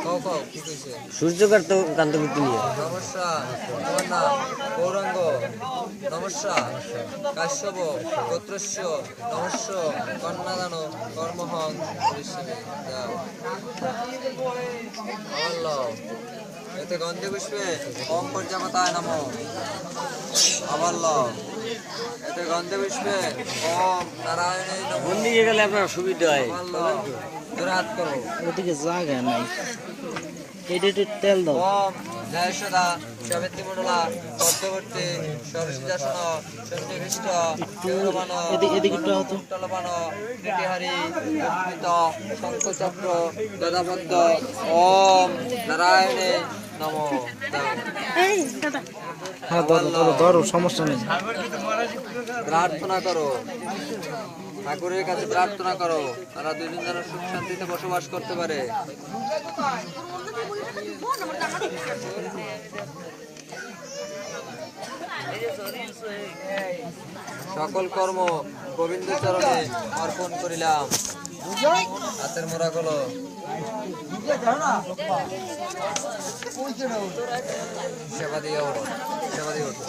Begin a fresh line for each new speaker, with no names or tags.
কও কও কি কইছে?
সূর্যকান্ত কান্তগুপ্ত নিয়ে
নমস্যা তোমার নাম গৌরাঙ্গ নমস্যা কাশ্যপ গোত্রস্য নমস্য কন্যাদান কর্মহং ঋষিণে যাও বলল এতে গন্ধে পুষ্পে ওম পর্যামতায় নমঃ আবল্ল এতে গন্ধে পুষ্পে ওম নারায়ণে নমঃ
কোন দিকে গেলে আপনার সুবিধা হয়
আবল্ল জোরে হাত করো
ওদিকে জায়গা নাই এটা একটু তেল দাও
ওম জয় সদা সাবিত্রী মণ্ডলা পদ্মবর্তী সরসিজাসন সন্নিবিষ্ট গৌরবান
এদিকে একটু হতো
টলবান কৃতিহারি উদ্ভিত শঙ্খচক্র গদাবদ্ধ ওম নারায়ণে নমঃ
হ্যাঁ ধরো ধরো সমস্যা নেই
প্রার্থনা করো ঠাকুরের কাছে প্রার্থনা করো তারা দুদিন যেন সুখ শান্তিতে বসবাস করতে পারে সকল কর্ম গোবিন্দ চরণে অর্পণ করিলাম হাতের মোড়া গুলো সেবা দিয়ে ওঠো সেবা দিয়ে ওঠো